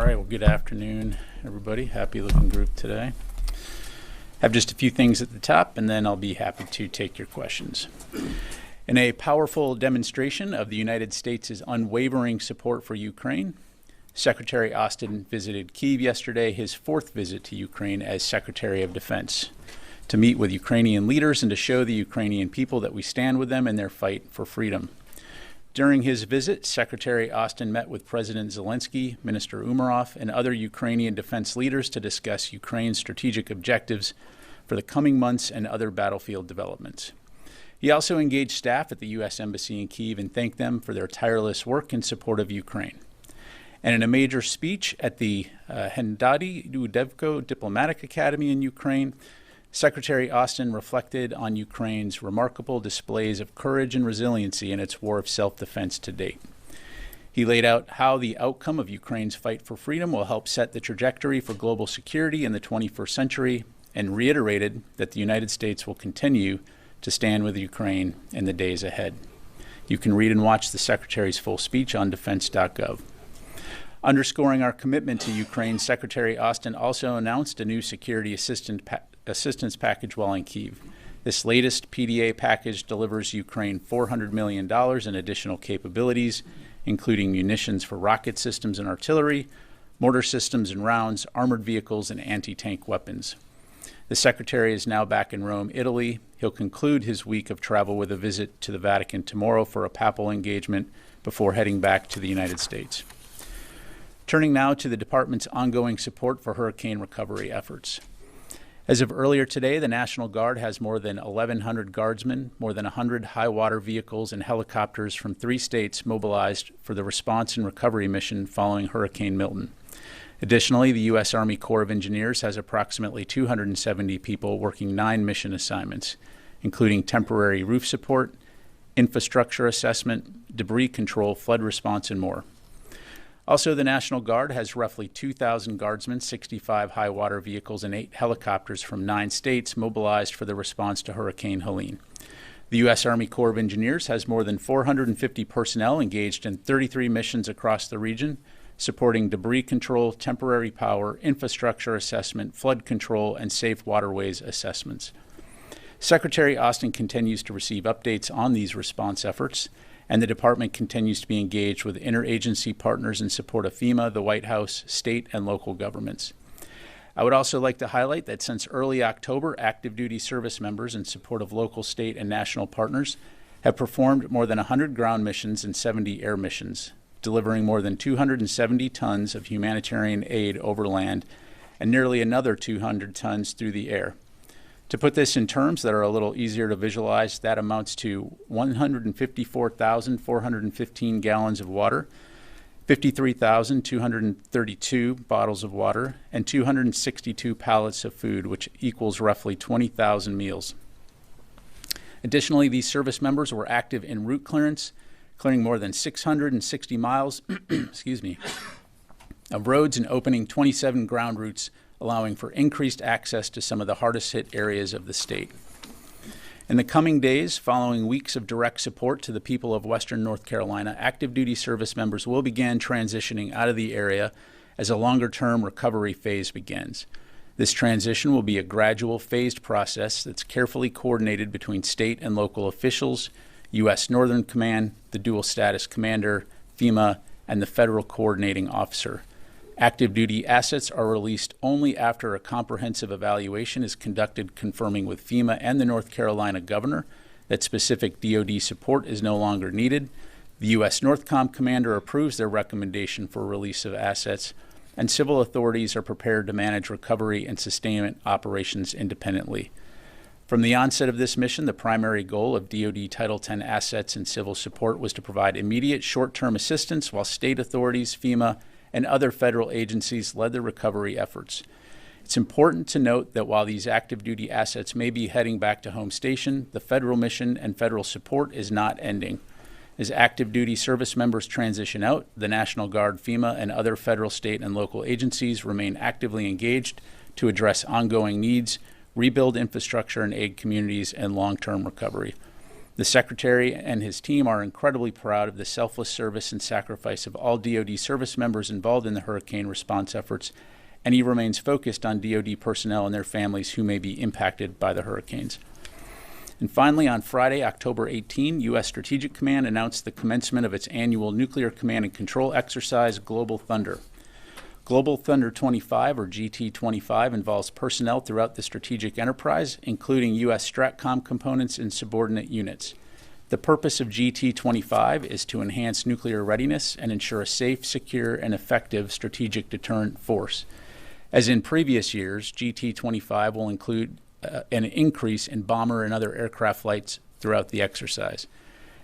right, well, good afternoon, everybody. Happy looking group today. Have just a few things at the top, and then I'll be happy to take your questions. In a powerful demonstration of the United States' unwavering support for Ukraine, Secretary Austin visited Kyiv yesterday, his fourth visit to Ukraine as Secretary of Defense, to meet with Ukrainian leaders and to show the Ukrainian people that we stand with them in their fight for freedom. During his visit, Secretary Austin met with President Zelensky, Minister Umerov, and other Ukrainian defense leaders to discuss Ukraine's strategic objectives for the coming months and other battlefield developments. He also engaged staff at the U.S. Embassy in Kyiv and thanked them for their tireless work in support of Ukraine. And in a major speech at the Hendadi Udevko Diplomatic Academy in Ukraine, Secretary Austin reflected on Ukraine's remarkable displays of courage and resiliency in its war of self-defense to date. He laid out how the outcome of Ukraine's fight for freedom will help set the trajectory for global security in the 21st century and reiterated that the United States will continue to stand with Ukraine in the days ahead. You can read and watch the Secretary's full speech on defense.gov. Underscoring our commitment to Ukraine, Secretary Austin also announced a new security assistance package while in Kyiv. This latest PDA package delivers Ukraine $400 million in additional capabilities, including munitions for rocket systems and artillery, mortar systems and rounds, armored vehicles, and anti-tank weapons. The Secretary is now back in Rome, Italy. He'll conclude his week of travel with a visit to the Vatican tomorrow for a papal engagement before heading back to the United States. Turning now to the department's ongoing support for hurricane recovery efforts. As of earlier today, the National Guard has more than 1,100 guardsmen, more than 100 high-water vehicles and helicopters from 3 states mobilized for the response and recovery mission following Hurricane Milton. Additionally, the U.S. Army Corps of Engineers has approximately 270 people working 9 mission assignments, including temporary roof support, infrastructure assessment, debris control, flood response, and more. Also, the National Guard has roughly 2,000 guardsmen, 65 high-water vehicles, and 8 helicopters from 9 states mobilized for the response to Hurricane Helene. The U.S. Army Corps of Engineers has more than 450 personnel engaged in 33 missions across the region, supporting debris control, temporary power, infrastructure assessment, flood control, and safe waterways assessments. Secretary Austin continues to receive updates on these response efforts, and the department continues to be engaged with interagency partners in support of FEMA, the White House, state, and local governments. I would also like to highlight that since early October, active duty service members in support of local, state, and national partners have performed more than 100 ground missions and 70 air missions, delivering more than 270 tons of humanitarian aid over land and nearly another 200 tons through the air. To put this in terms that are a little easier to visualize, that amounts to 154,415 gallons of water, 53,232 bottles of water, and 262 pallets of food, which equals roughly 20,000 meals. Additionally, these service members were active in route clearance, clearing more than 660 miles of roads and opening 27 ground routes, allowing for increased access to some of the hardest hit areas of the state. In the coming days, following weeks of direct support to the people of Western North Carolina, active duty service members will begin transitioning out of the area as a longer-term recovery phase begins. This transition will be a gradual, phased process that's carefully coordinated between state and local officials, U.S. Northern Command, the dual status commander, FEMA, and the federal coordinating officer. Active duty assets are released only after a comprehensive evaluation is conducted, confirming with FEMA and the North Carolina governor that specific DoD support is no longer needed. The U.S. NORTHCOM commander approves their recommendation for release of assets, and civil authorities are prepared to manage recovery and sustainment operations independently. From the onset of this mission, the primary goal of DoD Title X assets and civil support was to provide immediate short-term assistance while state authorities, FEMA, and other federal agencies led the recovery efforts. It's important to note that while these active duty assets may be heading back to home station, the federal mission and federal support is not ending. As active duty service members transition out, the National Guard, FEMA, and other federal, state, and local agencies remain actively engaged to address ongoing needs, rebuild infrastructure, and aid communities in long-term recovery. The Secretary and his team are incredibly proud of the selfless service and sacrifice of all DoD service members involved in the hurricane response efforts, and he remains focused on DoD personnel and their families who may be impacted by the hurricanes. And finally, on Friday, October 18, U.S. Strategic Command announced the commencement of its annual Nuclear Command and Control exercise, Global Thunder. Global Thunder 25, or GT-25, involves personnel throughout the strategic enterprise, including U.S. STRATCOM components and subordinate units. The purpose of GT-25 is to enhance nuclear readiness and ensure a safe, secure, and effective strategic deterrent force. As in previous years, GT-25 will include an increase in bomber and other aircraft flights throughout the exercise.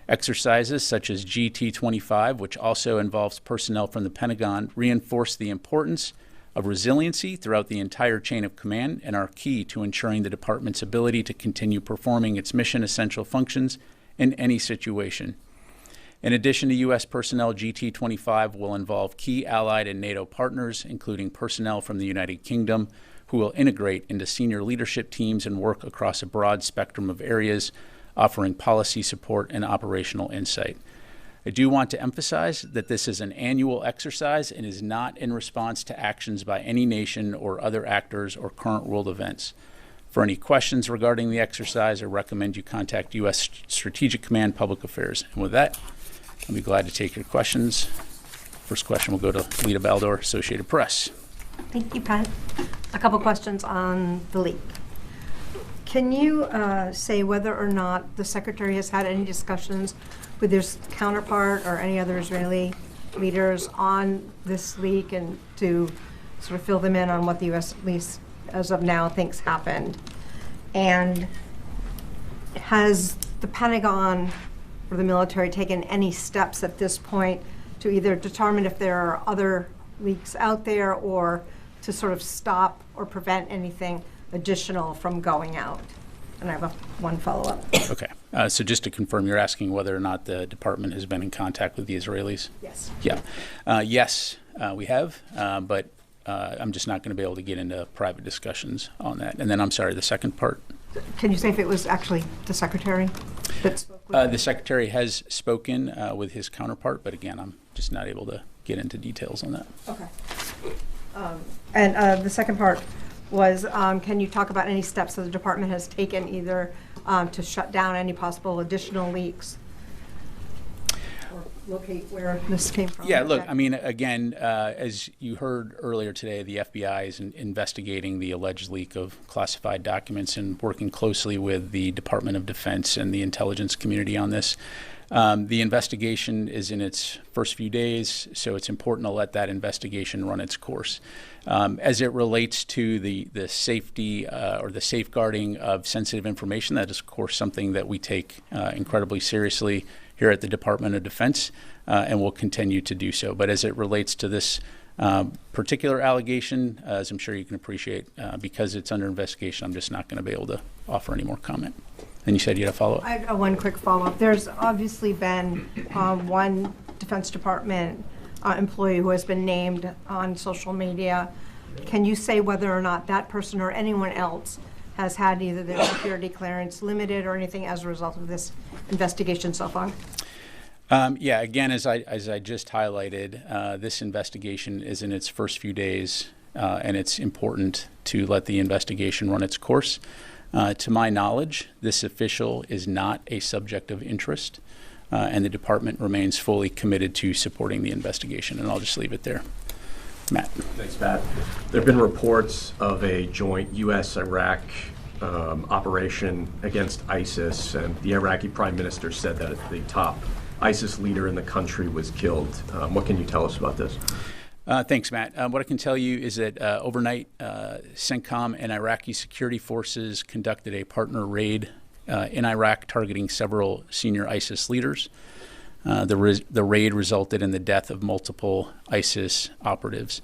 Exercises such as GT-25, which also involves personnel from the Pentagon, reinforce the importance of resiliency throughout the entire chain of command and are key to ensuring the department's ability to continue performing its mission-essential functions in any situation. In addition to U.S. personnel, GT-25 will involve key allied and NATO partners, including personnel from the United Kingdom, who will integrate into senior leadership teams and work across a broad spectrum of areas, offering policy support and operational insight. I do want to emphasize that this is an annual exercise and is not in response to actions by any nation or other actors or current world events. For any questions regarding the exercise, I recommend you contact U.S. Strategic Command Public Affairs. And with that, I'll be glad to take your questions. First question will go to Lita Baldor, Associated Press. Thank you, Pat. A couple questions on the leak. Can you say whether or not the Secretary has had any discussions with his counterpart or any other Israeli leaders on this leak and to sort of fill them in on what the U.S., at least as of now, thinks happened? And has the Pentagon or the military taken any steps at this point to either determine if there are other leaks out there or to sort of stop or prevent anything additional from going out? And I have one follow-up. Okay. So just to confirm, you're asking whether or not the department has been in contact with the Israelis? Yes. Yeah. Yes, we have, but I'm just not going to be able to get into private discussions on that. And then, I'm sorry, the second part? Can you say if it was actually the Secretary that spoke with The Secretary has spoken with his counterpart, but again, I'm just not able to get into details on that. Okay. And the second part was, can you talk about any steps that the department has taken either to shut down any possible additional leaks or locate where this came from? Yeah, look, I mean, again, as you heard earlier today, the FBI is investigating the alleged leak of classified documents and working closely with the Department of Defense and the intelligence community on this. The investigation is in its first few days, so it's important to let that investigation run its course. As it relates to the safety or the safeguarding of sensitive information, that is, of course, something that we take incredibly seriously here at the Department of Defense, and will continue to do so. But as it relates to this particular allegation, as I'm sure you can appreciate, because it's under investigation, I'm just not going to be able to offer any more comment. And you said you had a follow-up? I have one quick follow-up. There's obviously been one Defense Department employee who has been named on social media. Can you say whether or not that person or anyone else has had either their security clearance limited or anything as a result of this investigation so far? Yeah, again, as I just highlighted, this investigation is in its first few days, and it's important to let the investigation run its course. To my knowledge, this official is not a subject of interest, and the department remains fully committed to supporting the investigation, and I'll just leave it there. Matt. Thanks, Pat. There have been reports of a joint U.S.-Iraq operation against ISIS, and the Iraqi prime minister said that the top ISIS leader in the country was killed. What can you tell us about this? Thanks, Matt. What I can tell you is that overnight, CENTCOM and Iraqi security forces conducted a partner raid in Iraq targeting several senior ISIS leaders. The raid resulted in the death of multiple ISIS operatives.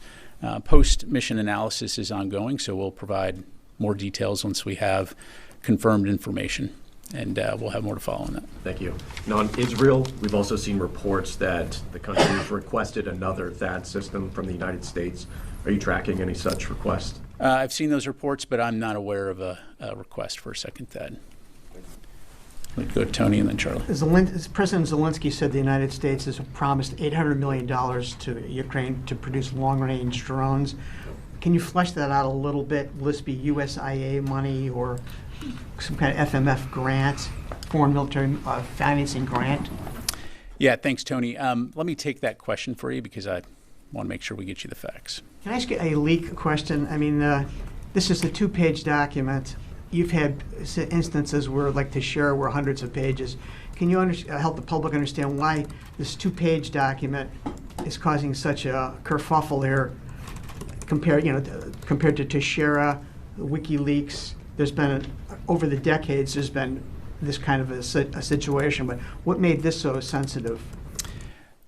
Post-mission analysis is ongoing, so we'll provide more details once we have confirmed information, and we'll have more to follow on that. Thank you. Now, on Israel, we've also seen reports that the country has requested another THAAD system from the United States. Are you tracking any such requests? I've seen those reports, but I'm not aware of a request for a second THAAD. Let's go to Tony and then Charlie. President Zelensky said the United States has promised $800 million to Ukraine to produce long-range drones. Can you flesh that out a little bit? Will this be USIA money or some kind of FMF grant, foreign military financing grant? Yeah, thanks, Tony. Let me take that question for you because I want to make sure we get you the facts. Can I ask you a leak question? I mean, this is a 2-page document. You've had instances where, like Teixeira, were hundreds of pages. Can you help the public understand why this 2-page document is causing such a kerfuffle here compared to Teixeira, WikiLeaks? There's been, over the decades, there's been this kind of a situation, but what made this so sensitive?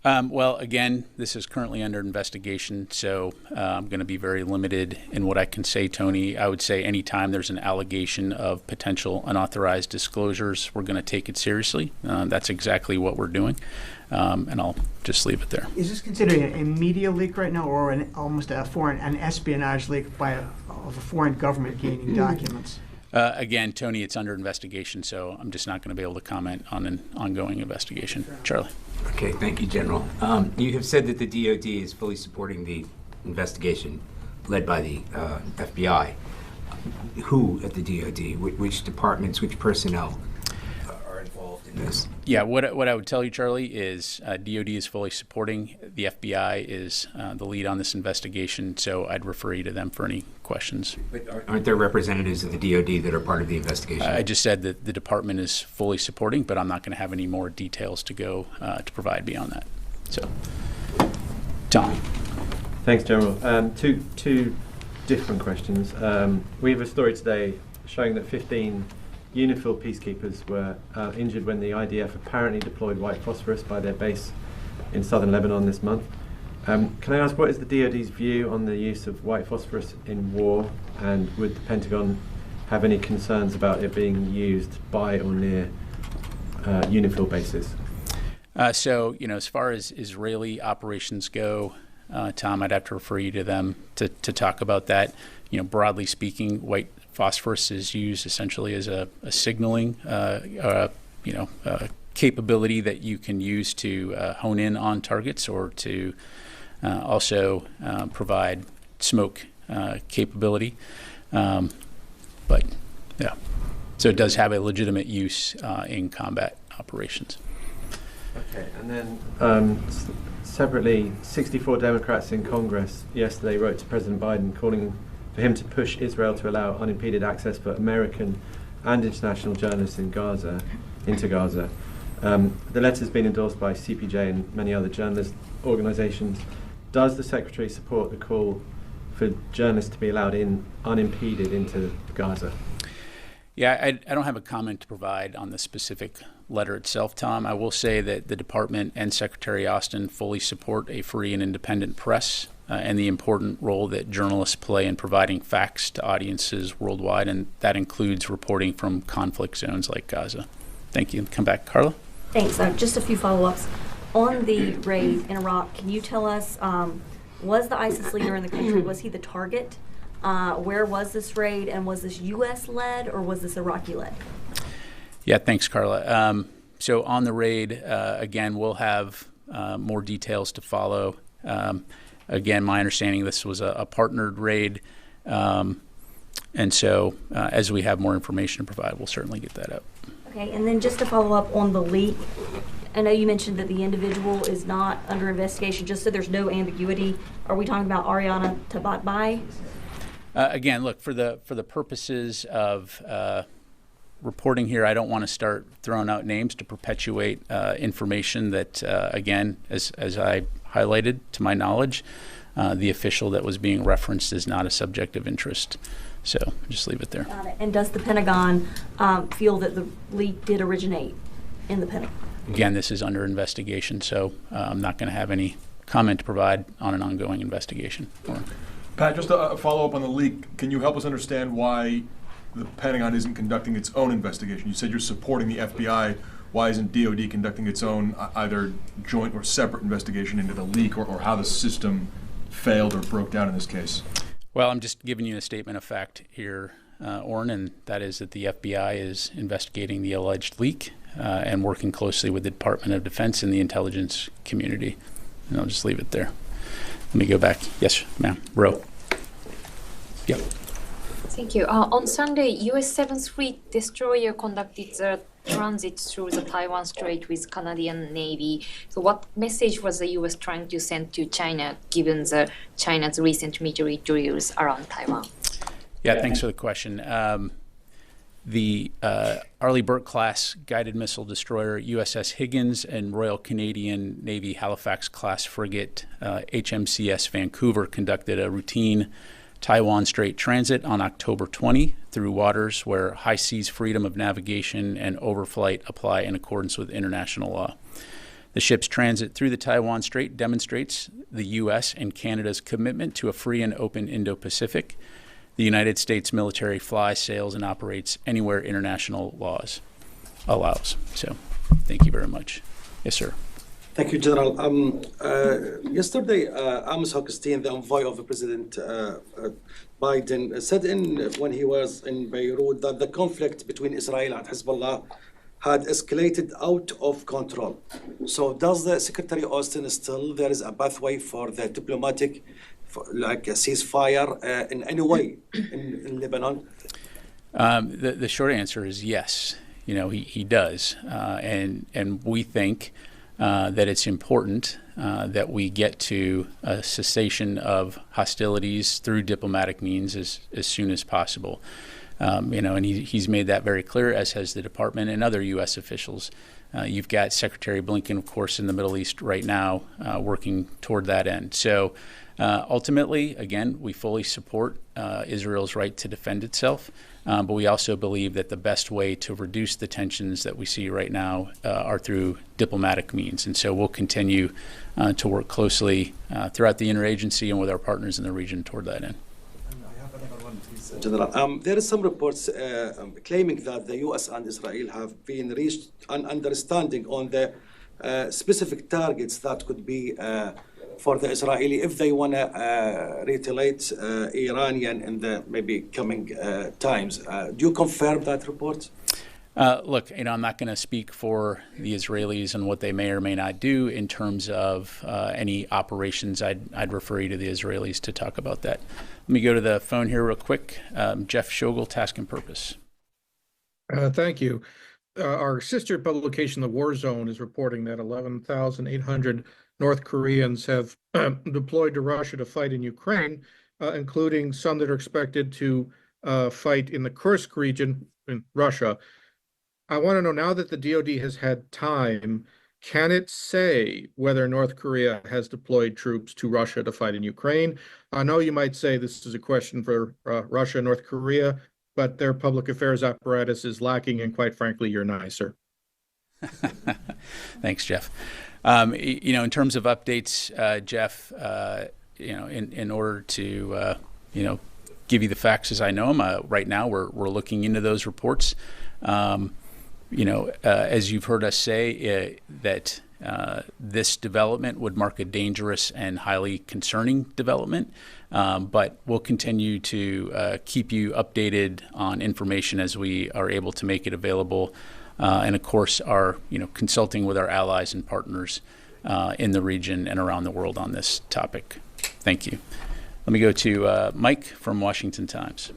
Well, again, this is currently under investigation, so I'm going to be very limited in what I can say, Tony. I would say anytime there's an allegation of potential unauthorized disclosures, we're going to take it seriously. That's exactly what we're doing, and I'll just leave it there. Is this considered a media leak right now, or almost an espionage leak of a foreign government gaining documents? Again, Tony, it's under investigation, so I'm just not going to be able to comment on an ongoing investigation. Charlie. Okay, thank you, General. You have said that the DoD is fully supporting the investigation led by the FBI. Who at the DoD? Which departments, which personnel are involved in this? Yeah, what I would tell you, Charlie, is DoD is fully supporting. The FBI is the lead on this investigation, so I'd refer you to them for any questions. But aren't there representatives of the DoD that are part of the investigation? I just said that the department is fully supporting, but I'm not going to have any more details to go to provide beyond that. So, Tom. Thanks, General. Two different questions. We have a story today showing that 15 UNIFIL peacekeepers were injured when the IDF apparently deployed white phosphorus by their base in southern Lebanon this month. Can I ask, what is the DoD's view on the use of white phosphorus in war, and would the Pentagon have any concerns about it being used by or near UNIFIL bases? So, as far as Israeli operations go, Tom, I'd have to refer you to them to talk about that. Broadly speaking, white phosphorus is used essentially as a signaling, capability that you can use to hone in on targets or to also provide smoke capability. But yeah, so it does have a legitimate use in combat operations. Okay, and then separately, 64 Democrats in Congress yesterday wrote to President Biden calling for him to push Israel to allow unimpeded access for American and international journalists into Gaza. The letter has been endorsed by CPJ and many other journalist organizations. Does the Secretary support the call for journalists to be allowed in unimpeded into Gaza? Yeah, I don't have a comment to provide on the specific letter itself, Tom. I will say that the Department and Secretary Austin fully support a free and independent press and the important role that journalists play in providing facts to audiences worldwide, and that includes reporting from conflict zones like Gaza. Thank you. Come back, Carla. Thanks. Just a few follow-ups. On the raid in Iraq, can you tell us, was the ISIS leader in the country, was he the target? Where was this raid, and was this U.S.-led or was this Iraqi-led? Yeah, thanks, Carla. So on the raid, again, we'll have more details to follow. Again, my understanding this was a partnered raid. And so as we have more information to provide, we'll certainly get that up. Okay, and then just to follow up on the leak, I know you mentioned that the individual is not under investigation, just so there's no ambiguity. Are we talking about Ariana Tabatbai? Again, look, for the purposes of reporting here, I don't want to start throwing out names to perpetuate information that, again, as I highlighted, to my knowledge, the official that was being referenced is not a subject of interest. So just leave it there. Got it. And does the Pentagon feel that the leak did originate in the Pentagon? Again, this is under investigation, so I'm not going to have any comment to provide on an ongoing investigation. Pat, just a follow-up on the leak. Can you help us understand why the Pentagon isn't conducting its own investigation? You said you're supporting the FBI. Why isn't DoD conducting its own either joint or separate investigation into the leak or how the system failed or broke down in this case? Well, I'm just giving you a statement of fact here, Orrin, and that is that the FBI is investigating the alleged leak and working closely with the Department of Defense and the intelligence community. And I'll just leave it there. Let me go back. Yes, ma'am. Row. Yep. Thank you. On Sunday, U.S. 7th Fleet destroyer conducted the transit through the Taiwan Strait with Canadian Navy. So what message was the U.S. trying to send to China, given China's recent military drills around Taiwan? Yeah, thanks for the question. The Arleigh Burke-class guided missile destroyer USS Higgins and Royal Canadian Navy Halifax-class frigate HMCS Vancouver conducted a routine Taiwan Strait transit on October 20 through waters where high seas freedom of navigation and overflight apply in accordance with international law. The ship's transit through the Taiwan Strait demonstrates the U.S. and Canada's commitment to a free and open Indo-Pacific. The United States military flies, sails, and operates anywhere international laws allows. So, thank you very much. Yes, sir. Thank you, General. Yesterday, Amos Hochstein, the envoy of President Biden, said when he was in Beirut that the conflict between Israel and Hezbollah had escalated out of control. So does the Secretary Austin still there is a pathway for the diplomatic, like a ceasefire in any way in Lebanon? The short answer is yes. You know, he does. And we think that it's important that we get to a cessation of hostilities through diplomatic means as soon as possible. And he's made that very clear, as has the department and other U.S. officials. You've got Secretary Blinken, of course, in the Middle East right now, working toward that end. So ultimately, again, we fully support Israel's right to defend itself, but we also believe that the best way to reduce the tensions that we see right now are through diplomatic means. And so we'll continue to work closely throughout the interagency and with our partners in the region toward that end. General, there is some reports claiming that the U.S. and Israel have been reached an understanding on the specific targets that could be for the Israeli if they want to retaliate Iranian in the maybe coming times. Do you confirm that report? Look, I'm not going to speak for the Israelis and what they may or may not do in terms of any operations. I'd refer you to the Israelis to talk about that. Let me go to the phone here real quick. Jeff Schogel, Task and Purpose. Thank you. Our sister publication, The War Zone, is reporting that 11,800 North Koreans have deployed to Russia to fight in Ukraine, including some that are expected to fight in the Kursk region in Russia. I want to know, now that the DoD has had time, can it say whether North Korea has deployed troops to Russia to fight in Ukraine? I know you might say this is a question for Russia and North Korea, but their public affairs apparatus is lacking, and quite frankly, you're nicer. Thanks, Jeff. In terms of updates, Jeff, in order to, give you the facts as I know them, right now we're looking into those reports. As you've heard us say, that this development would mark a dangerous and highly concerning development, but we'll continue to keep you updated on information as we are able to make it available, and of course are consulting with our allies and partners in the region and around the world on this topic. Thank you. Let me go to Mike from Washington Times.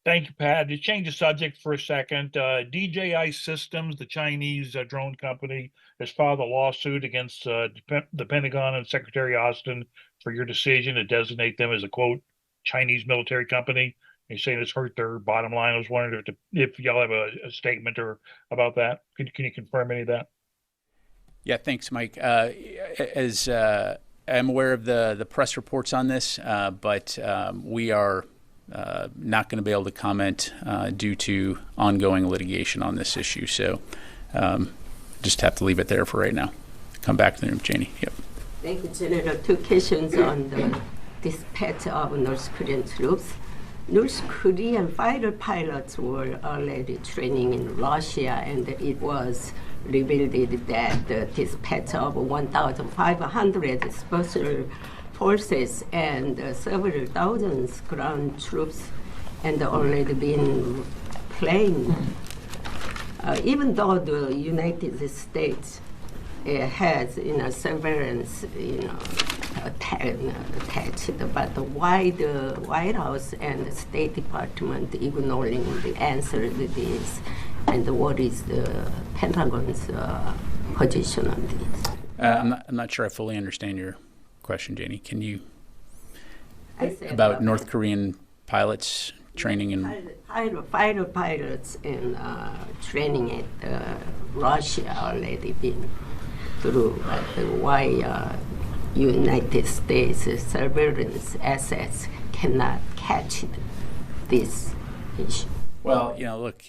Thank you, Pat. To change the subject for a second, DJI Systems, the Chinese drone company, has filed a lawsuit against the Pentagon and Secretary Austin for your decision to designate them as a, quote, Chinese military company. You're saying it's hurt their bottom line. I was wondering if y'all have a statement or about that. Can you confirm any of that? Yeah, thanks, Mike. As I'm aware of the press reports on this, but we are not going to be able to comment due to ongoing litigation on this issue. So just have to leave it there for right now. Come back to the room, Janie. Yep. Thank you, General. Two questions on the dispatch of North Korean troops. North Korean fighter pilots were already training in Russia, and it was revealed that the dispatch of 1,500 special forces and several thousands ground troops and already been playing. Even though the United States has, surveillance, attached, but why the White House and the State Department ignoring the answer to this, and what is the Pentagon's position on this? I'm not sure I fully understand your question, Janie. Can you about North Korean pilots training in fighter pilots and training at Russia already been through, but why United States surveillance assets cannot catch this issue? Well, look,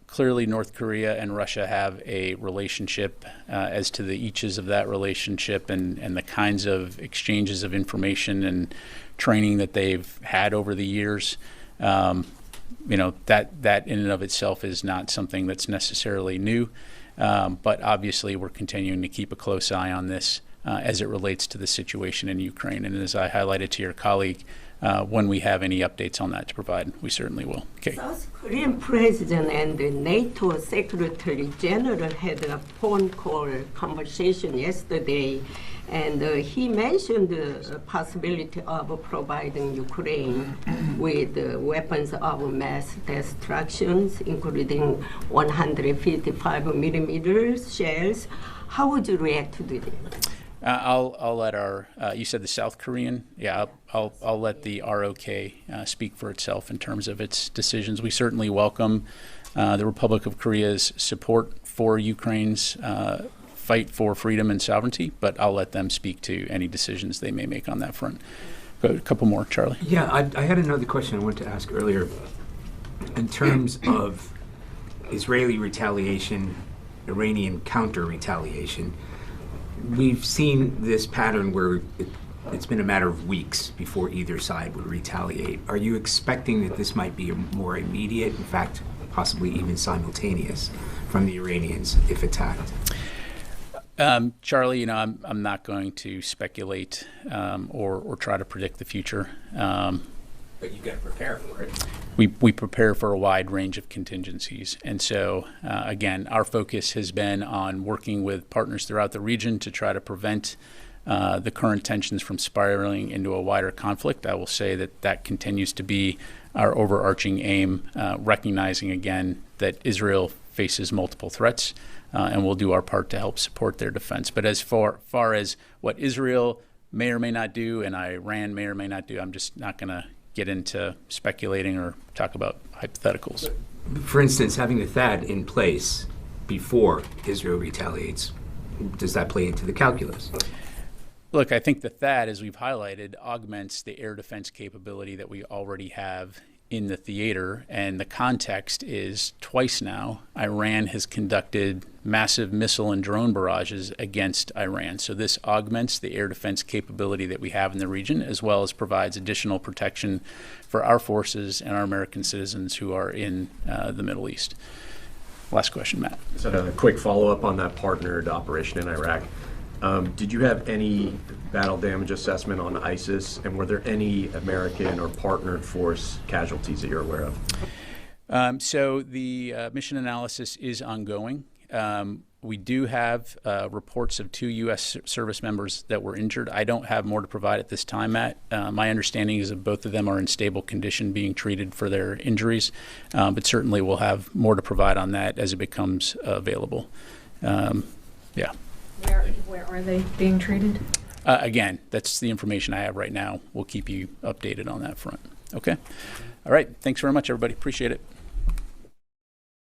clearly North Korea and Russia have a relationship. As to the eaches of that relationship and the kinds of exchanges of information and training that they've had over the years, that in and of itself is not something that's necessarily new. But obviously we're continuing to keep a close eye on this as it relates to the situation in Ukraine. And as I highlighted to your colleague, when we have any updates on that to provide, we certainly will. Okay. South Korean president and the NATO Secretary General had a phone call conversation yesterday, and he mentioned the possibility of providing Ukraine with weapons of mass destruction, including 155 millimeter shells. How would you react to this? I'll let our, you said the South Korean? Yeah, I'll let the ROK speak for itself in terms of its decisions. We certainly welcome the Republic of Korea's support for Ukraine's fight for freedom and sovereignty, but I'll let them speak to any decisions they may make on that front. Go a couple more, Charlie. Yeah, I had another question I wanted to ask earlier. In terms of Israeli retaliation, Iranian counter-retaliation, we've seen this pattern where it's been a matter of weeks before either side would retaliate. Are you expecting that this might be more immediate, in fact, possibly even simultaneous, from the Iranians if attacked? Charlie, I'm not going to speculate or try to predict the future. But you got to prepare for it. We prepare for a wide range of contingencies. And so, again, our focus has been on working with partners throughout the region to try to prevent the current tensions from spiraling into a wider conflict. I will say that continues to be our overarching aim, recognizing, again, that Israel faces multiple threats, and we'll do our part to help support their defense. But as far as what Israel may or may not do and Iran may or may not do, I'm just not going to get into speculating or talk about hypotheticals. For instance, having the THAAD in place before Israel retaliates, does that play into the calculus? Look, I think the THAAD, as we've highlighted, augments the air defense capability that we already have in the theater, and the context is twice now Iran has conducted massive missile and drone barrages against Iran. So this augments the air defense capability that we have in the region, as well as provides additional protection for our forces and our American citizens who are in the Middle East. Last question, Matt. So a quick follow-up on that partnered operation in Iraq. Did you have any battle damage assessment on ISIS, and were there any American or partnered force casualties that you're aware of? So the mission analysis is ongoing. We do have reports of 2 U.S. service members that were injured. I don't have more to provide at this time, Matt. My understanding is that both of them are in stable condition being treated for their injuries, but certainly we'll have more to provide on that as it becomes available. Yeah. Where are they being treated? Again, that's the information I have right now. We'll keep you updated on that front. Okay? All right. Thanks very much, everybody. Appreciate it.